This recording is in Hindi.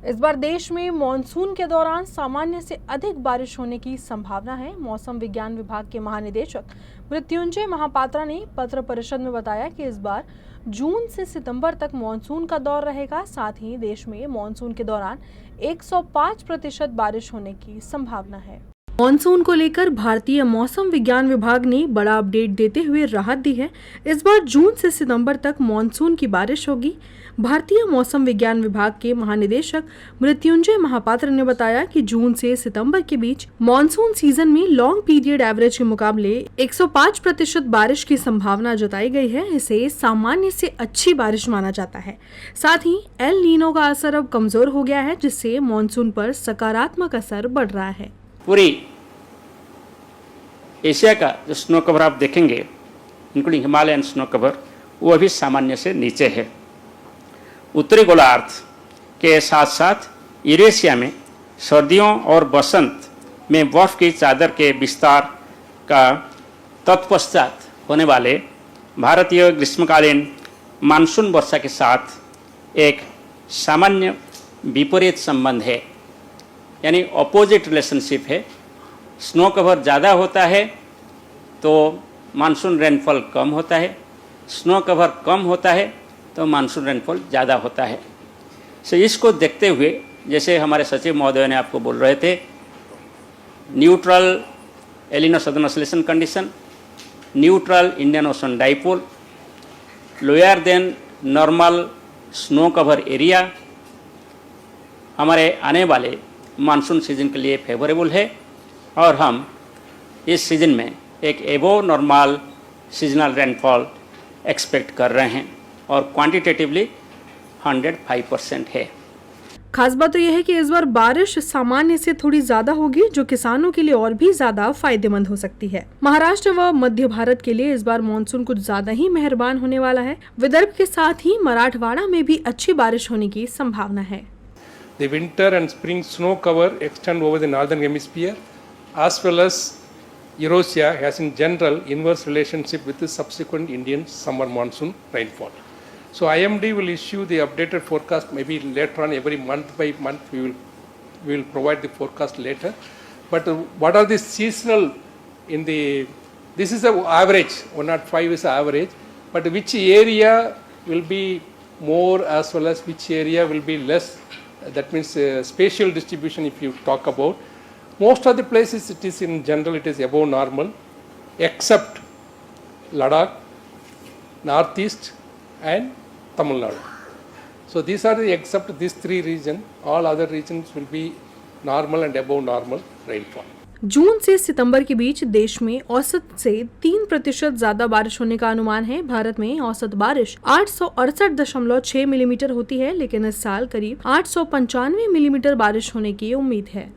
इस बार देश में मॉनसून के दौरान सामान्य से अधिक बारिश होने की संभावना है। मौसम विज्ञान विभाग के महानिदेशक मृत्युंजय महापात्रा ने पत्र परिषद में बताया कि इस बार जून से सितंबर तक मॉनसून का दौर रहेगा। साथ ही देश में मॉनसून के दौरान 105% बारिश होने की संभावना है। मॉनसून को लेकर भारतीय मौसम विज्ञान विभाग ने बड़ा अपडेट देते हुए राहत दी है। इस बार जून से सितंबर तक मॉनसून की बारिश होगी। भारतीय मौसम विज्ञान विभाग के महानिदेशक मृत्युंजय महापात्र ने बताया कि जून से सितंबर के बीच मॉनसून सीजन में लॉन्ग पीरियड एवरेज के मुकाबले 105% बारिश की संभावना जताई गई है। इसे सामान्य से अच्छी बारिश माना जाता है। साथ ही एल नीनो का असर अब कमजोर हो गया है, जिससे मॉनसून पर सकारात्मक असर बढ़ रहा है। पूरी एशिया का जो स्नो कवर आप देखेंगे, इंक्लूडिंग हिमालयन स्नो कवर, वो अभी सामान्य से नीचे है। उत्तरी गोलार्ध के साथ साथ यूरेशिया में सर्दियों और बसंत में बर्फ की चादर के विस्तार का तत्पश्चात होने वाले भारतीय ग्रीष्मकालीन मानसून वर्षा के साथ एक सामान्य विपरीत संबंध है, यानी अपोजिट रिलेशनशिप है। स्नो कवर ज़्यादा होता है तो मानसून रेनफॉल कम होता है, स्नो कवर कम होता है तो मानसून रेनफॉल ज़्यादा होता है। सो इसको देखते हुए, जैसे हमारे सचिव महोदय ने आपको बोल रहे थे, neutral एलिनो southern oscillation condition, neutral Indian ocean dipole, lower than normal snow cover area हमारे आने वाले मानसून सीजन के लिए फेवरेबल है और हम इस सीजन में एक above normal seasonal rainfall expect कर रहे हैं और क्वांटिटेटिवली 105% है। खास बात तो यह है कि इस बार बारिश सामान्य से थोड़ी ज्यादा होगी, जो किसानों के लिए और भी ज्यादा फायदेमंद हो सकती है। महाराष्ट्र व मध्य भारत के लिए इस बार मानसून कुछ ज्यादा ही मेहरबान होने वाला है। विदर्भ के साथ ही मराठवाड़ा में भी अच्छी बारिश होने की संभावना है। The winter and spring snow cover extend over the northern hemisphere, as well as Eurasia has in general inverse relationship with the subsequent Indian summer monsoon rainfall. So IMD will issue the updated forecast maybe later on, every month by month we will provide the forecast later. But what are the seasonal in the, this is the average, 105 is the average, but which area will be more as well as which area will be less, that means spatial distribution if you talk about. Most of the places it is in general it is above normal, except Ladakh, Northeast and Tamil Nadu. So these are the, except these three regions, all other regions will be normal and above normal rainfall. जून से सितंबर के बीच देश में औसत से 3% ज्यादा बारिश होने का अनुमान है। भारत में औसत बारिश 868.6 मिलीमीटर होती है, लेकिन इस साल करीब 895 मिलीमीटर बारिश होने की उम्मीद है।